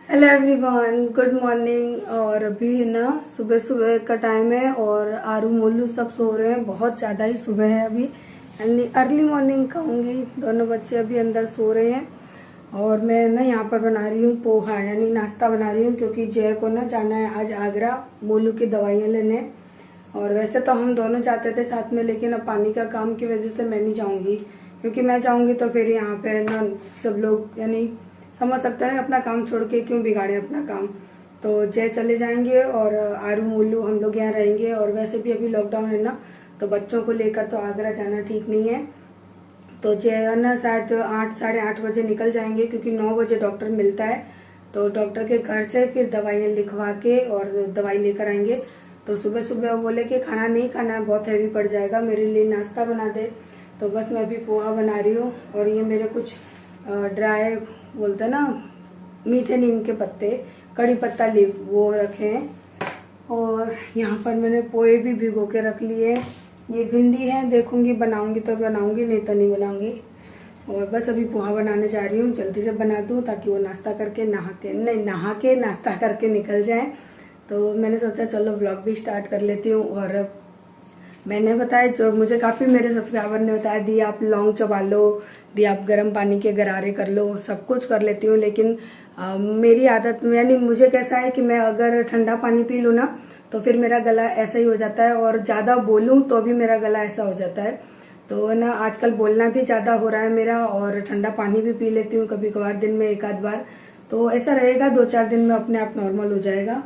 Hello everyone, good morning. और अभी ना सुबह सुबह का टाइम है और आरू मोलू सब सो रहे हैं। बहुत ज़्यादा ही सुबह है अभी, यानी अर्ली मॉर्निंग कहूँगी। दोनों बच्चे अभी अंदर सो रहे हैं और मैं ना यहाँ पर बना रही हूँ पोहा, यानी नाश्ता बना रही हूँ, क्योंकि जय को ना जाना है आज आगरा मोलू की दवाइयाँ लेने। और वैसे तो हम दोनों जाते थे साथ में, लेकिन अब पानी का काम की वजह से मैं नहीं जाऊँगी, क्योंकि मैं जाऊँगी तो फिर यहाँ पे ना सब लोग यानी समझ सकते हैं अपना काम छोड़ के क्यों बिगाड़े अपना काम। तो जय चले जाएंगे और आरू मोलू हम लोग यहाँ रहेंगे। और वैसे भी अभी लॉकडाउन है ना, तो बच्चों को लेकर तो आगरा जाना ठीक नहीं है। तो जय ना शायद 8 साढ़े 8 बजे निकल जाएंगे, क्योंकि 9 बजे डॉक्टर मिलता है। तो डॉक्टर के घर से फिर दवाइयाँ लिखवा के और दवाई लेकर आएंगे। तो सुबह सुबह वो बोले कि खाना नहीं खाना है, बहुत हैवी पड़ जाएगा, मेरे लिए नाश्ता बना दे। तो बस मैं अभी पोहा बना रही हूँ। और ये मेरे कुछ ड्राई बोलते हैं ना मीठे नीम के पत्ते, कड़ी पत्ता लीफ, वो रखे हैं। और यहाँ पर मैंने पोहे भी भिगो के रख लिए। ये भिंडी है, देखूंगी बनाऊंगी तो बनाऊंगी, नहीं तो नहीं बनाऊंगी। और बस अभी पोहा बनाने जा रही हूँ, जल्दी से बना दूँ ताकि वो नाश्ता करके नहा के नाश्ता करके निकल जाए। तो मैंने सोचा चलो व्लॉग भी स्टार्ट कर लेती हूँ। और मैंने बताया, जो मुझे काफ़ी मेरे सब्सक्राइबर ने बताया, दी आप लौंग चबा लो, दी आप गर्म पानी के गरारे कर लो, सब कुछ कर लेती हूँ। लेकिन मेरी आदत में यानी मुझे कैसा है कि मैं अगर ठंडा पानी पी लूँ ना तो फिर मेरा गला ऐसा ही हो जाता है, और ज़्यादा बोलूँ तो भी मेरा गला ऐसा हो जाता है। तो ना आजकल बोलना भी ज़्यादा हो रहा है मेरा, और ठंडा पानी भी पी लेती हूँ कभी कभार, दिन में एक आध बार। तो ऐसा रहेगा, 2-4 दिन में अपने आप नॉर्मल हो जाएगा।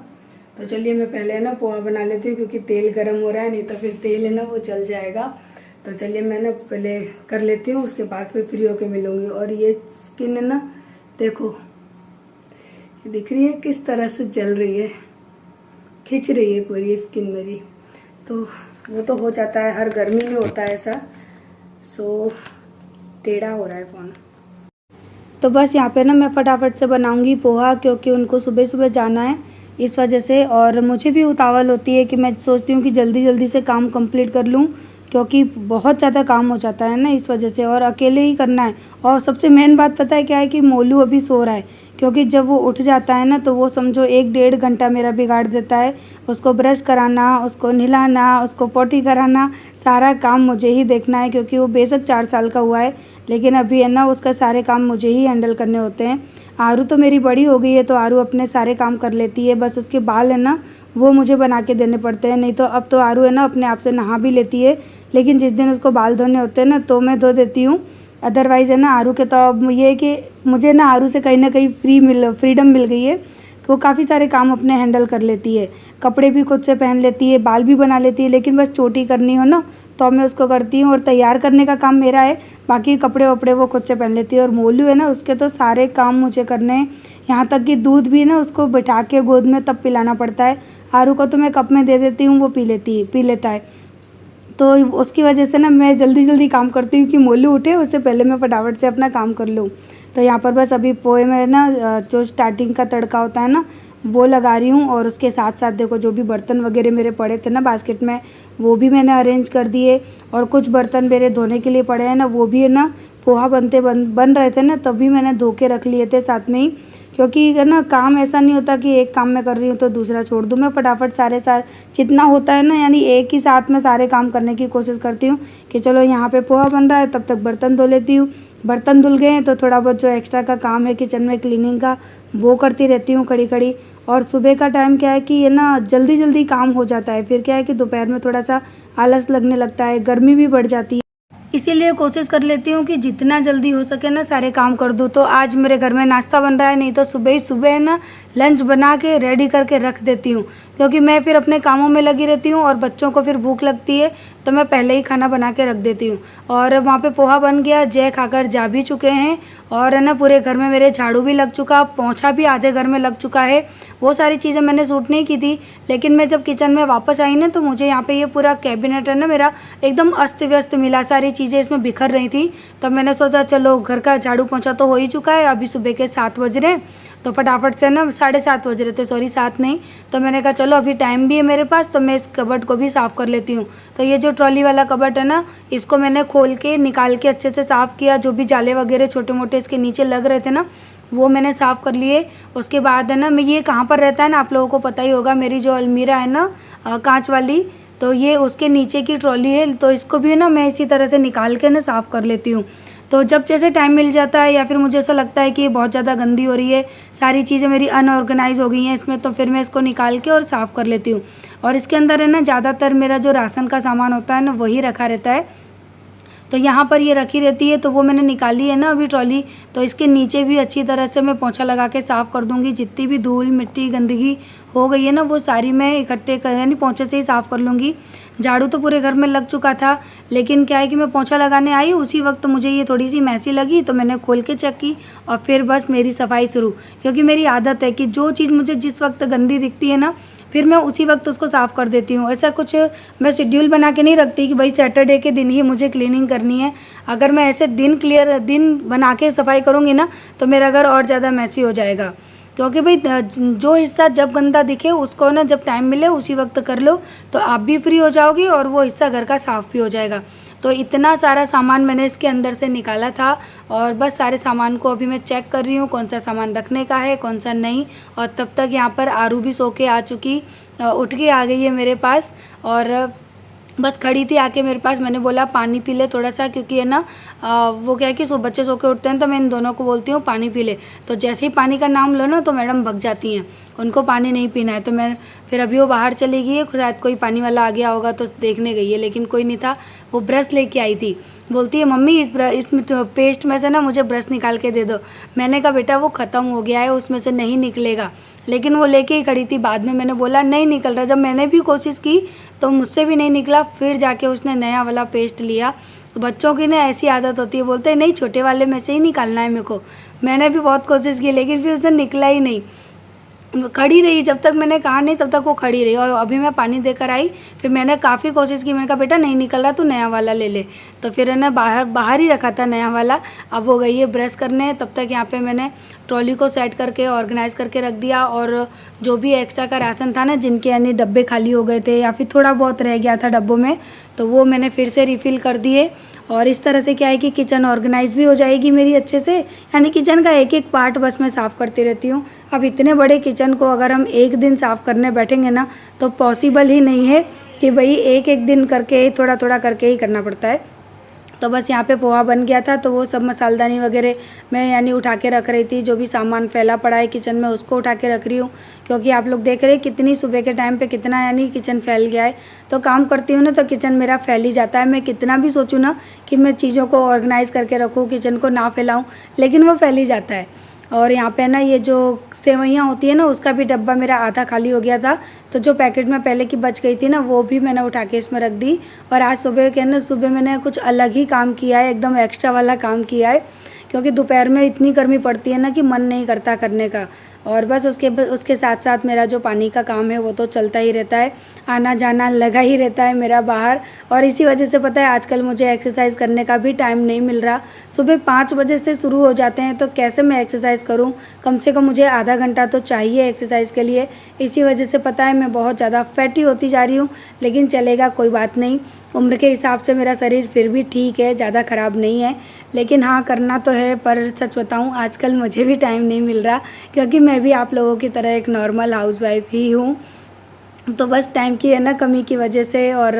तो चलिए मैं पहले ना पोहा बना लेती हूँ, क्योंकि तेल गर्म हो रहा है, नहीं तो फिर तेल है ना वो जल जाएगा। तो चलिए मैं ना पहले कर लेती हूँ, उसके बाद फिर फ्री होके मिलूंगी। और ये स्किन है ना, देखो ये दिख रही है किस तरह से जल रही है, खिंच रही है पूरी स्किन मेरी। तो वो तो हो जाता है, हर गर्मी में होता है ऐसा। सो टेढ़ा हो रहा है फोन। तो बस यहाँ पे ना मैं फटाफट से बनाऊंगी पोहा, क्योंकि उनको सुबह सुबह जाना है इस वजह से। और मुझे भी उतावल होती है कि मैं सोचती हूँ कि जल्दी जल्दी से काम कंप्लीट कर लूँ, क्योंकि बहुत ज़्यादा काम हो जाता है ना इस वजह से, और अकेले ही करना है। और सबसे मेन बात पता है क्या है, कि मोलू अभी सो रहा है, क्योंकि जब वो उठ जाता है ना तो वो समझो 1-1.5 घंटा मेरा बिगाड़ देता है। उसको ब्रश कराना, उसको नहलाना, उसको पोटी कराना, सारा काम मुझे ही देखना है, क्योंकि वो बेशक 4 साल का हुआ है, लेकिन अभी है ना उसका सारे काम मुझे ही हैंडल करने होते हैं। आरू तो मेरी बड़ी हो गई है, तो आरू अपने सारे काम कर लेती है, बस उसके बाल है ना वो मुझे बना के देने पड़ते हैं। नहीं तो अब तो आरू है ना अपने आप से नहा भी लेती है, लेकिन जिस दिन उसको बाल धोने होते हैं ना तो मैं धो देती हूँ। अदरवाइज़ है ना आरू के, तो अब ये है कि मुझे ना आरू से कहीं ना कहीं फ्रीडम मिल गई है, वो काफ़ी सारे काम अपने हैंडल कर लेती है। कपड़े भी खुद से पहन लेती है, बाल भी बना लेती है, लेकिन बस चोटी करनी हो ना तो मैं उसको करती हूँ, और तैयार करने का काम मेरा है, बाकी कपड़े वपड़े वो खुद से पहन लेती है। और मोलू है ना उसके तो सारे काम मुझे करने हैं, यहाँ तक कि दूध भी ना उसको बिठा के गोद में तब पिलाना पड़ता है। आरू को तो मैं कप में दे देती हूँ, वो पी लेता है। तो उसकी वजह से ना मैं जल्दी जल्दी काम करती हूँ कि मोलू उठे उससे पहले मैं फटाफट से अपना काम कर लूँ। तो यहाँ पर बस अभी पोहे में ना जो स्टार्टिंग का तड़का होता है ना वो लगा रही हूँ, और उसके साथ साथ देखो जो भी बर्तन वगैरह मेरे पड़े थे ना बास्केट में, वो भी मैंने अरेंज कर दिए। और कुछ बर्तन मेरे धोने के लिए पड़े हैं ना, वो भी है ना पोहा बन रहे थे ना तभी मैंने धो के रख लिए थे साथ में ही, क्योंकि है ना काम ऐसा नहीं होता कि एक काम मैं कर रही हूँ तो दूसरा छोड़ दूँ। मैं फटाफट सारे जितना होता है ना, यानी एक ही साथ में सारे काम करने की कोशिश करती हूँ कि चलो यहाँ पे पोहा बन रहा है तब तक बर्तन धो लेती हूँ। बर्तन धुल गए हैं तो थोड़ा बहुत जो एक्स्ट्रा का काम है किचन में क्लीनिंग का, वो करती रहती हूँ खड़ी खड़ी। और सुबह का टाइम क्या है कि ये ना जल्दी जल्दी काम हो जाता है, फिर क्या है कि दोपहर में थोड़ा सा आलस लगने लगता है, गर्मी भी बढ़ जाती है, इसीलिए कोशिश कर लेती हूँ कि जितना जल्दी हो सके ना सारे काम कर दूँ। तो आज मेरे घर में नाश्ता बन रहा है, नहीं तो सुबह ही सुबह ना लंच बना के रेडी करके रख देती हूँ, क्योंकि मैं फिर अपने कामों में लगी रहती हूँ और बच्चों को फिर भूख लगती है, तो मैं पहले ही खाना बना के रख देती हूँ। और वहाँ पे पोहा बन गया, जय खाकर जा भी चुके हैं, और है ना पूरे घर में मेरे झाड़ू भी लग चुका, पोंछा भी आधे घर में लग चुका है। वो सारी चीज़ें मैंने शूट नहीं की थी, लेकिन मैं जब किचन में वापस आई ना तो मुझे यहाँ पे ये पूरा कैबिनेट है ना मेरा एकदम अस्त व्यस्त मिला, सारी चीज़ें इसमें बिखर रही थी। तब मैंने सोचा चलो घर का झाड़ू पोंछा तो हो ही चुका है, अभी सुबह के 7 बज रहे, तो फटाफट से ना 7:30 बज रहे थे, सॉरी 7 नहीं। तो मैंने कहा चलो अभी टाइम भी है मेरे पास, तो मैं इस कबर्ड को भी साफ़ कर लेती हूँ। तो ये जो ट्रॉली वाला कबर्ड है ना, इसको मैंने खोल के निकाल के अच्छे से साफ़ किया, जो भी जाले वगैरह छोटे मोटे इसके नीचे लग रहे थे ना वो मैंने साफ़ कर लिए। उसके बाद है ना, मैं ये कहाँ पर रहता है ना, आप लोगों को पता ही होगा, मेरी जो अलमीरा है ना कांच वाली, तो ये उसके नीचे की ट्रॉली है। तो इसको भी ना मैं इसी तरह से निकाल के ना साफ़ कर लेती हूँ। तो जब जैसे टाइम मिल जाता है या फिर मुझे ऐसा लगता है कि ये बहुत ज़्यादा गंदी हो रही है, सारी चीज़ें मेरी अनऑर्गेनाइज हो गई हैं इसमें, तो फिर मैं इसको निकाल के और साफ़ कर लेती हूँ। और इसके अंदर है ना ज़्यादातर मेरा जो राशन का सामान होता है ना वही रखा रहता है, तो यहाँ पर ये रखी रहती है। तो वो मैंने निकाली है ना अभी ट्रॉली, तो इसके नीचे भी अच्छी तरह से मैं पोंछा लगा के साफ़ कर दूँगी। जितनी भी धूल मिट्टी गंदगी हो गई है ना वो सारी मैं इकट्ठे कर यानी पोंछे से ही साफ़ कर लूँगी। झाड़ू तो पूरे घर में लग चुका था, लेकिन क्या है कि मैं पोंछा लगाने आई उसी वक्त मुझे ये थोड़ी सी मैसी लगी, तो मैंने खोल के चेक की और फिर बस मेरी सफाई शुरू। क्योंकि मेरी आदत है कि जो चीज़ मुझे जिस वक्त गंदी दिखती है ना, फिर मैं उसी वक्त उसको साफ़ कर देती हूँ। ऐसा कुछ मैं शेड्यूल बना के नहीं रखती कि भाई सैटरडे के दिन ही मुझे क्लीनिंग करनी है। अगर मैं ऐसे दिन बना के सफाई करूँगी ना तो मेरा घर और ज़्यादा मैसी हो जाएगा। क्योंकि भाई जो हिस्सा जब गंदा दिखे उसको ना जब टाइम मिले उसी वक्त कर लो, तो आप भी फ्री हो जाओगी और वो हिस्सा घर का साफ़ भी हो जाएगा। तो इतना सारा सामान मैंने इसके अंदर से निकाला था और बस सारे सामान को अभी मैं चेक कर रही हूँ कौन सा सामान रखने का है कौन सा नहीं। और तब तक यहाँ पर आरू भी सो के आ चुकी, उठ के आ गई है मेरे पास और बस खड़ी थी आके मेरे पास। मैंने बोला पानी पी ले थोड़ा सा, क्योंकि है ना वो क्या है कि बच्चे सो के उठते हैं तो मैं इन दोनों को बोलती हूँ पानी पी ले, तो जैसे ही पानी का नाम लो ना तो मैडम भग जाती हैं, उनको पानी नहीं पीना है। तो मैं फिर अभी वो बाहर चली गई है, शायद कोई पानी वाला आ गया होगा तो देखने गई है, लेकिन कोई नहीं था। वो ब्रश लेके आई थी, बोलती है मम्मी इस पेस्ट में से ना मुझे ब्रश निकाल के दे दो। मैंने कहा बेटा वो ख़त्म हो गया है, उसमें से नहीं निकलेगा, लेकिन वो लेके ही खड़ी थी। बाद में मैंने बोला नहीं निकल रहा, जब मैंने भी कोशिश की तो मुझसे भी नहीं निकला। फिर जाके उसने नया वाला पेस्ट लिया। तो बच्चों की ना ऐसी आदत होती है, बोलते हैं नहीं छोटे वाले में से ही निकालना है मेरे को। मैंने भी बहुत कोशिश की लेकिन फिर उसने निकला ही नहीं, खड़ी रही। जब तक मैंने कहा नहीं तब तक वो खड़ी रही। और अभी मैं पानी देकर आई, फिर मैंने काफ़ी कोशिश की, मैंने कहा बेटा नहीं निकल रहा तू नया वाला ले ले। तो फिर है ना बाहर ही रखा था नया वाला। अब वो गई है ब्रश करने, तब तक यहाँ पे मैंने ट्रॉली को सेट करके ऑर्गेनाइज़ करके रख दिया। और जो भी एक्स्ट्रा का राशन था ना, जिनके यानी डब्बे खाली हो गए थे या फिर थोड़ा बहुत रह गया था डब्बों में, तो वो मैंने फिर से रिफ़िल कर दिए। और इस तरह से क्या है कि किचन ऑर्गेनाइज भी हो जाएगी मेरी अच्छे से। यानी किचन का एक एक पार्ट बस मैं साफ़ करती रहती हूँ। अब इतने बड़े किचन को अगर हम एक दिन साफ़ करने बैठेंगे ना तो पॉसिबल ही नहीं है कि भाई एक एक दिन करके थोड़ा थोड़ा करके ही करना पड़ता है। तो बस यहाँ पे पोहा बन गया था, तो वो सब मसालदानी वगैरह मैं यानी उठा के रख रही थी। जो भी सामान फैला पड़ा है किचन में उसको उठा के रख रही हूँ, क्योंकि आप लोग देख रहे हैं कितनी सुबह के टाइम पे कितना यानी किचन फैल गया है। तो काम करती हूँ ना तो किचन मेरा फैल ही जाता है। मैं कितना भी सोचूँ ना कि मैं चीज़ों को ऑर्गेनाइज़ करके रखूँ, किचन को ना फैलाऊँ, लेकिन वो फैल ही जाता है। और यहाँ पे ना ये जो सेवइयाँ होती है ना उसका भी डब्बा मेरा आधा खाली हो गया था, तो जो पैकेट में पहले की बच गई थी ना वो भी मैंने उठा के इसमें रख दी। और आज सुबह मैंने कुछ अलग ही काम किया है, एकदम एक्स्ट्रा वाला काम किया है, क्योंकि दोपहर में इतनी गर्मी पड़ती है ना कि मन नहीं करता करने का। और बस उसके साथ साथ मेरा जो पानी का काम है वो तो चलता ही रहता है, आना जाना लगा ही रहता है मेरा बाहर। और इसी वजह से पता है आजकल मुझे एक्सरसाइज करने का भी टाइम नहीं मिल रहा। सुबह 5 बजे से शुरू हो जाते हैं, तो कैसे मैं एक्सरसाइज करूं? कम से कम मुझे आधा घंटा तो चाहिए एक्सरसाइज के लिए। इसी वजह से पता है मैं बहुत ज़्यादा फैटी होती जा रही हूँ, लेकिन चलेगा, कोई बात नहीं। उम्र के हिसाब से मेरा शरीर फिर भी ठीक है, ज़्यादा ख़राब नहीं है, लेकिन हाँ करना तो है। पर सच बताऊँ आजकल मुझे भी टाइम नहीं मिल रहा, क्योंकि मैं भी आप लोगों की तरह एक नॉर्मल हाउसवाइफ ही हूँ। तो बस टाइम की है ना कमी की वजह से और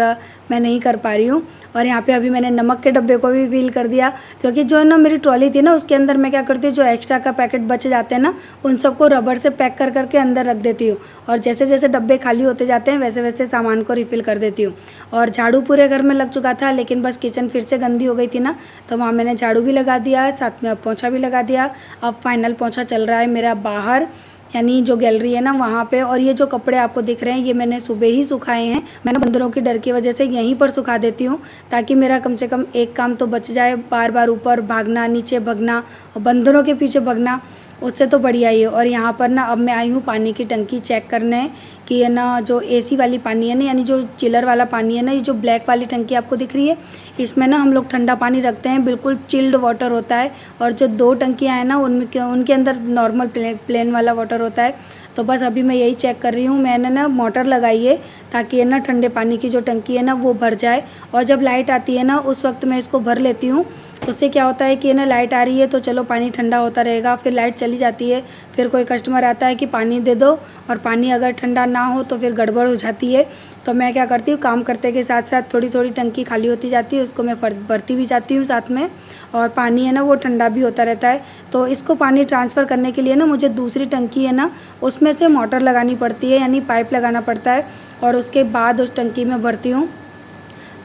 मैं नहीं कर पा रही हूँ। और यहाँ पे अभी मैंने नमक के डब्बे को भी फिल कर दिया, क्योंकि जो है ना मेरी ट्रॉली थी ना उसके अंदर मैं क्या करती हूँ, जो एक्स्ट्रा का पैकेट बच जाते हैं ना उन सबको रबड़ से पैक कर करके अंदर रख देती हूँ। और जैसे जैसे डब्बे खाली होते जाते हैं वैसे वैसे सामान को रिफ़िल कर देती हूँ। और झाड़ू पूरे घर में लग चुका था, लेकिन बस किचन फिर से गंदी हो गई थी ना, तो वहाँ मैंने झाड़ू भी लगा दिया, साथ में अब पोंछा भी लगा दिया। अब फाइनल पोंछा चल रहा है मेरा बाहर, यानी जो गैलरी है ना वहाँ पे। और ये जो कपड़े आपको दिख रहे हैं ये मैंने सुबह ही सुखाए हैं। मैंने बंदरों की डर की वजह से यहीं पर सुखा देती हूँ, ताकि मेरा कम से कम एक काम तो बच जाए। बार बार ऊपर भागना, नीचे भागना और बंदरों के पीछे भागना, उससे तो बढ़िया ही है। और यहाँ पर ना अब मैं आई हूँ पानी की टंकी चेक करने कि है ना जो एसी वाली पानी है ना, यानी जो चिलर वाला पानी है ना, ये जो ब्लैक वाली टंकी आपको दिख रही है, इसमें ना हम लोग ठंडा पानी रखते हैं, बिल्कुल चिल्ड वाटर होता है। और जो 2 टंकियाँ हैं ना उनके अंदर नॉर्मल प्लेन वाला वाटर होता है। तो बस अभी मैं यही चेक कर रही हूँ। मैंने ना मोटर लगाई है ताकि है ना ठंडे पानी की जो टंकी है ना वो भर जाए, और जब लाइट आती है ना उस वक्त मैं इसको भर लेती हूँ। तो उससे क्या होता है कि ना लाइट आ रही है तो चलो पानी ठंडा होता रहेगा, फिर लाइट चली जाती है, फिर कोई कस्टमर आता है कि पानी दे दो, और पानी अगर ठंडा ना हो तो फिर गड़बड़ हो जाती है। तो मैं क्या करती हूँ, काम करते के साथ साथ थोड़ी थोड़ी टंकी खाली होती जाती है, उसको मैं भरती भी जाती हूँ साथ में, और पानी है ना वो ठंडा भी होता रहता है। तो इसको पानी ट्रांसफ़र करने के लिए ना मुझे दूसरी टंकी है ना उसमें से मोटर लगानी पड़ती है, यानी पाइप लगाना पड़ता है, और उसके बाद उस टंकी में भरती हूँ।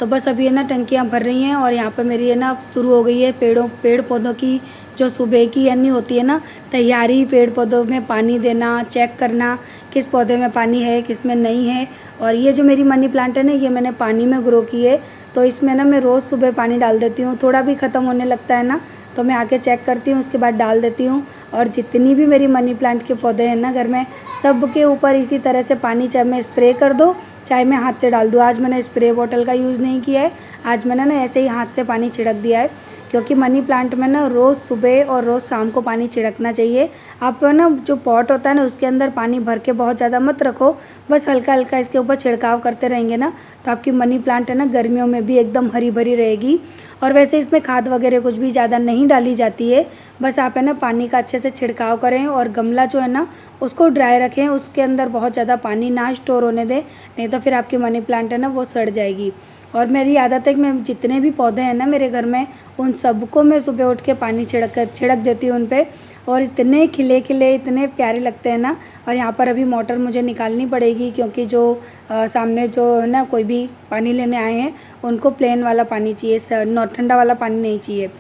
तो बस अभी है ना टंकियाँ भर रही हैं, और यहाँ पे मेरी है ना शुरू हो गई है पेड़ पौधों की जो सुबह की यानी होती है ना तैयारी, पेड़ पौधों में पानी देना, चेक करना किस पौधे में पानी है किस में नहीं है। और ये जो मेरी मनी प्लांट है ना ये मैंने पानी में ग्रो की है, तो इसमें ना मैं रोज़ सुबह पानी डाल देती हूँ। थोड़ा भी ख़त्म होने लगता है ना तो मैं आके चेक करती हूँ, उसके बाद डाल देती हूँ। और जितनी भी मेरी मनी प्लांट के पौधे हैं ना घर में, सब के ऊपर इसी तरह से पानी चाहे मैं स्प्रे कर दूँ चाहे मैं हाथ से डाल दूँ। आज मैंने स्प्रे बॉटल का यूज़ नहीं किया है, आज मैंने ना ऐसे ही हाथ से पानी छिड़क दिया है, क्योंकि मनी प्लांट में ना रोज़ सुबह और रोज़ शाम को पानी छिड़कना चाहिए। आप ना जो पॉट होता है ना उसके अंदर पानी भर के बहुत ज़्यादा मत रखो, बस हल्का हल्का इसके ऊपर छिड़काव करते रहेंगे ना तो आपकी मनी प्लांट है ना गर्मियों में भी एकदम हरी भरी रहेगी। और वैसे इसमें खाद वगैरह कुछ भी ज़्यादा नहीं डाली जाती है, बस आप है ना पानी का अच्छे से छिड़काव करें, और गमला जो है ना उसको ड्राई रखें, उसके अंदर बहुत ज़्यादा पानी ना स्टोर होने दें, नहीं तो फिर आपकी मनी प्लांट है ना वो सड़ जाएगी। और मेरी आदत है कि मैं जितने भी पौधे हैं ना मेरे घर में उन सबको मैं सुबह उठ के पानी छिड़क देती हूँ उन पर, और इतने खिले खिले इतने प्यारे लगते हैं ना। और यहाँ पर अभी मोटर मुझे निकालनी पड़ेगी, क्योंकि जो सामने जो है ना कोई भी पानी लेने आए हैं उनको प्लेन वाला पानी चाहिए, ठंडा वाला पानी नहीं चाहिए।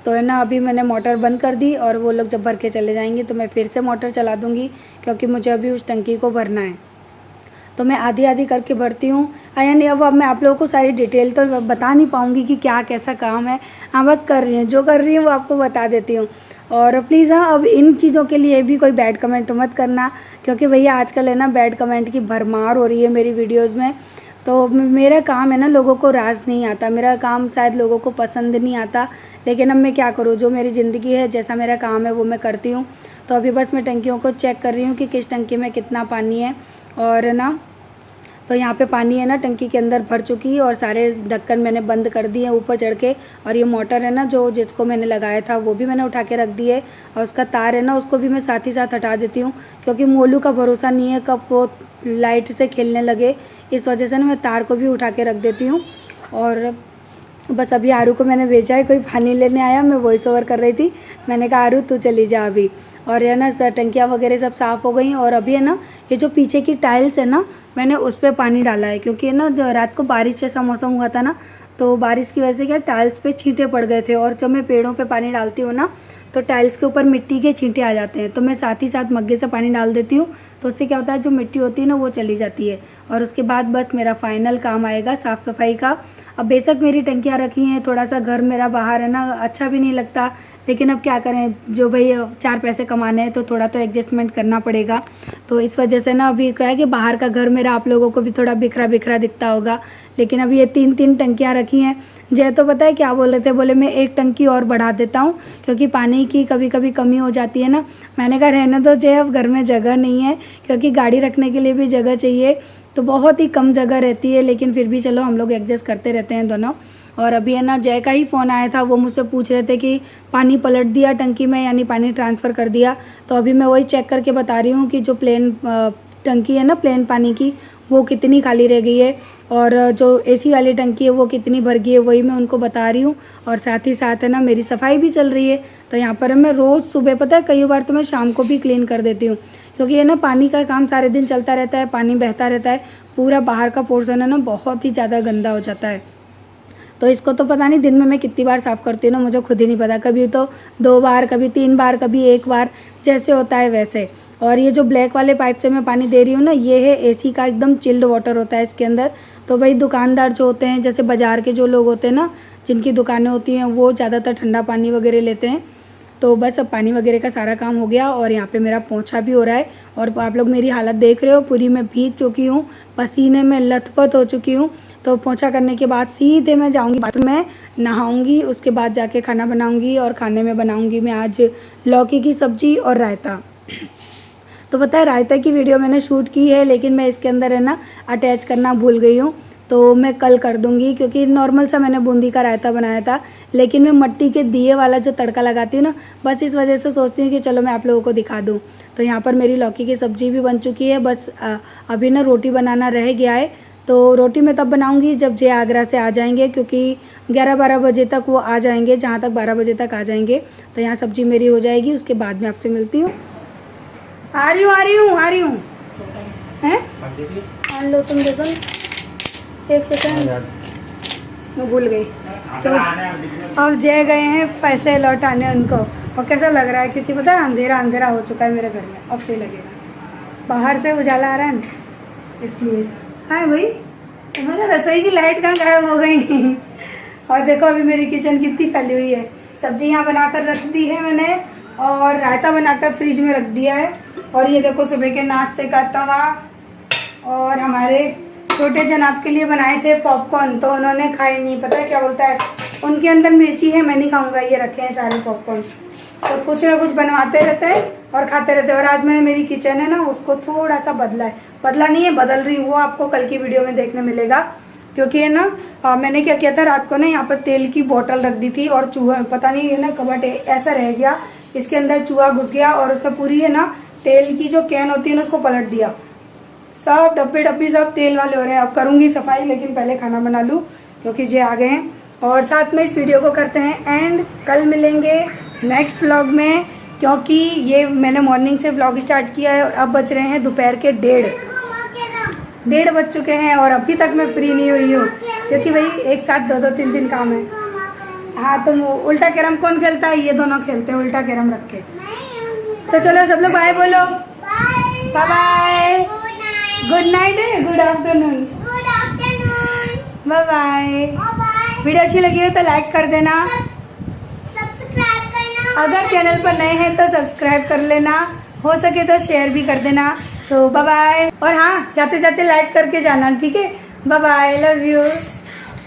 तो है ना अभी मैंने मोटर बंद कर दी, और वो लोग जब भर के चले जाएंगे तो मैं फिर से मोटर चला दूँगी, क्योंकि मुझे अभी उस टंकी को भरना है। तो मैं आधी आधी करके भरती हूँ। यानी अब मैं आप लोगों को सारी डिटेल तो बता नहीं पाऊँगी कि क्या कैसा काम है, हाँ बस कर रही हूँ, जो कर रही हूँ वो आपको बता देती हूँ। और प्लीज़ हाँ अब इन चीज़ों के लिए भी कोई बैड कमेंट मत करना, क्योंकि भैया आजकल है ना बैड कमेंट की भरमार हो रही है मेरी वीडियोज़ में। तो मेरा काम है ना लोगों को राज नहीं आता, मेरा काम शायद लोगों को पसंद नहीं आता, लेकिन अब मैं क्या करूँ, जो मेरी ज़िंदगी है जैसा मेरा काम है वो मैं करती हूँ। तो अभी बस मैं टंकियों को चेक कर रही हूँ कि किस टंकी में कितना पानी है, और ना तो यहाँ पे पानी है ना टंकी के अंदर भर चुकी है, और सारे ढक्कन मैंने बंद कर दिए ऊपर चढ़ के। और ये मोटर है ना जो जिसको मैंने लगाया था वो भी मैंने उठा के रख दी है, और उसका तार है ना उसको भी मैं साथ ही साथ हटा देती हूँ, क्योंकि मोलू का भरोसा नहीं है कब वो लाइट से खेलने लगे, इस वजह से ना मैं तार को भी उठा के रख देती हूँ। और बस अभी आरू को मैंने भेजा है, कोई पानी लेने आया, मैं वॉइस ओवर कर रही थी, मैंने कहा आरू तू चली जा अभी। और है ना टंकियाँ वगैरह सब साफ़ हो गई, और अभी है ना ये जो पीछे की टाइल्स है ना मैंने उस पर पानी डाला है, क्योंकि है ना रात को बारिश जैसा मौसम हुआ था ना, तो बारिश की वजह से क्या टाइल्स पे छींटे पड़ गए थे, और जब मैं पेड़ों पे पानी डालती हूँ ना तो टाइल्स के ऊपर मिट्टी के छींटे आ जाते हैं, तो मैं साथ ही साथ मग्गे से पानी डाल देती हूँ, तो उससे क्या होता है जो मिट्टी होती है ना वो चली जाती है। और उसके बाद बस मेरा फाइनल काम आएगा साफ़ सफाई का। अब बेशक मेरी टंकियाँ रखी हैं, थोड़ा सा घर मेरा बाहर है ना अच्छा भी नहीं लगता, लेकिन अब क्या करें, जो भाई 4 पैसे कमाने हैं तो थोड़ा तो एडजस्टमेंट करना पड़ेगा। तो इस वजह से ना अभी क्या है कि बाहर का घर मेरा आप लोगों को भी थोड़ा बिखरा बिखरा दिखता होगा, लेकिन अभी ये 3 टंकियाँ रखी हैं। जय तो पता है क्या बोल रहे थे, बोले मैं 1 टंकी और बढ़ा देता हूँ, क्योंकि पानी की कभी कभी कमी हो जाती है ना। मैंने कहा रहने दो जय, अब घर में जगह नहीं है, क्योंकि गाड़ी रखने के लिए भी जगह चाहिए, तो बहुत ही कम जगह रहती है, लेकिन फिर भी चलो हम लोग एडजस्ट करते रहते हैं दोनों। और अभी है ना जय का ही फ़ोन आया था, वो मुझसे पूछ रहे थे कि पानी पलट दिया टंकी में, यानी पानी ट्रांसफ़र कर दिया। तो अभी मैं वही चेक करके बता रही हूँ कि जो प्लेन टंकी है ना प्लेन पानी की वो कितनी खाली रह गई है, और जो एसी वाली टंकी है वो कितनी भर गई है, वही मैं उनको बता रही हूँ। और साथ ही साथ है ना मेरी सफाई भी चल रही है। तो यहाँ पर मैं रोज़ सुबह पता है कई बार तो मैं शाम को भी क्लीन कर देती हूँ, क्योंकि ये ना पानी का काम सारे दिन चलता रहता है, पानी बहता रहता है, पूरा बाहर का पोर्शन है ना बहुत ही ज़्यादा गंदा हो जाता है। तो इसको तो पता नहीं दिन में मैं कितनी बार साफ़ करती हूँ ना, मुझे खुद ही नहीं पता, कभी तो 2 बार, कभी 3 बार, कभी 1 बार, जैसे होता है वैसे। और ये जो ब्लैक वाले पाइप से मैं पानी दे रही हूँ ना, ये है एसी का एकदम चिल्ड वाटर होता है इसके अंदर। तो भाई दुकानदार जो होते हैं, जैसे बाज़ार के जो लोग होते हैं ना, जिनकी दुकानें होती हैं, वो ज़्यादातर ठंडा पानी वगैरह लेते हैं। तो बस अब पानी वगैरह का सारा काम हो गया, और यहाँ पे मेरा पोंछा भी हो रहा है। और आप लोग मेरी हालत देख रहे हो, पूरी मैं भीग चुकी हूँ, पसीने में लथपथ हो चुकी हूँ। तो पोंछा करने के बाद सीधे मैं जाऊँगी बाथरूम में, नहाऊँगी, उसके बाद जाके खाना बनाऊँगी, और खाने में बनाऊँगी मैं आज लौकी की सब्ज़ी और रायता। तो पता है रायता की वीडियो मैंने शूट की है, लेकिन मैं इसके अंदर है ना अटैच करना भूल गई हूँ। तो मैं कल कर दूंगी, क्योंकि नॉर्मल सा मैंने बूंदी का रायता बनाया था, लेकिन मैं मट्टी के दिए वाला जो तड़का लगाती हूँ ना, बस इस वजह से सोचती हूँ कि चलो मैं आप लोगों को दिखा दूँ। तो यहाँ पर मेरी लौकी की सब्ज़ी भी बन चुकी है, बस अभी ना रोटी बनाना रह गया है। तो रोटी मैं तब बनाऊंगी जब जय आगरा से आ जाएंगे, क्योंकि 11-12 बजे तक वो आ जाएंगे, जहाँ तक 12 बजे तक आ जाएंगे। तो यहाँ सब्ज़ी मेरी हो जाएगी, उसके बाद में आपसे मिलती हूँ। आ रही हूँ हैं? मान लो तुम देखो, एक सेकंड मैं भूल गई। तो अब जय गए हैं पैसे लौटाने उनको, और कैसा लग रहा है, क्योंकि पता है अंधेरा अंधेरा हो चुका है मेरे घर में। अब सही लगेगा, बाहर से उजाला आ रहा है ना, इसलिए। हाँ भाई, मेरे रसोई की लाइट कहाँ गायब हो गई। और देखो अभी मेरी किचन कितनी फैली हुई है। सब्जी यहाँ बनाकर रख दी है मैंने, और रायता बनाकर फ्रिज में रख दिया है। और ये देखो सुबह के नाश्ते का तवा, और हमारे छोटे जनाब के लिए बनाए थे पॉपकॉर्न, तो उन्होंने खाए नहीं, पता है क्या बोलता है, उनके अंदर मिर्ची है, मैं नहीं खाऊंगा। ये रखे हैं सारे पॉपकॉर्न। तो कुछ ना कुछ बनवाते रहते हैं और खाते रहते हैं। और आज मैंने मेरी किचन है ना, उसको थोड़ा सा बदला है, बदला नहीं है, बदल रही हूँ, वो आपको कल की वीडियो में देखने मिलेगा। क्योंकि है ना मैंने क्या किया था, रात को ना यहाँ पर तेल की बोतल रख दी थी, और चूहा पता नहीं है ना कबट ऐसा रह गया, इसके अंदर चूहा घुस गया, और उसका पूरी है ना तेल की जो कैन होती है ना, उसको पलट दिया। सब डब्बे सब तेल वाले हो रहे हैं। अब करूंगी सफाई, लेकिन पहले खाना बना लूँ, क्योंकि जे आ गए हैं। और साथ में इस वीडियो को करते हैं एंड, कल मिलेंगे नेक्स्ट व्लॉग में, क्योंकि ये मैंने मॉर्निंग से व्लॉग स्टार्ट किया है, और अब बज रहे हैं दोपहर के 1:30 बज चुके हैं, और अभी तक मैं फ्री नहीं हुई हूँ, क्योंकि भाई एक साथ 2-2 3-3 काम है। हाँ, तुम उल्टा कैरम कौन खेलता है? ये दोनों खेलते हैं उल्टा कैरम रख के। तो चलो सब लोग बाय बोलो, बाय बाय, गुड नाइट है, good afternoon, bye bye. Video अच्छी लगी है तो लाइक कर देना, सब्सक्राइब करना, अगर चैनल पर नए हैं तो सब्सक्राइब कर लेना, हो सके तो शेयर भी कर देना। So bye bye. और हाँ, जाते जाते लाइक करके जाना, ठीक है? Bye bye, love you.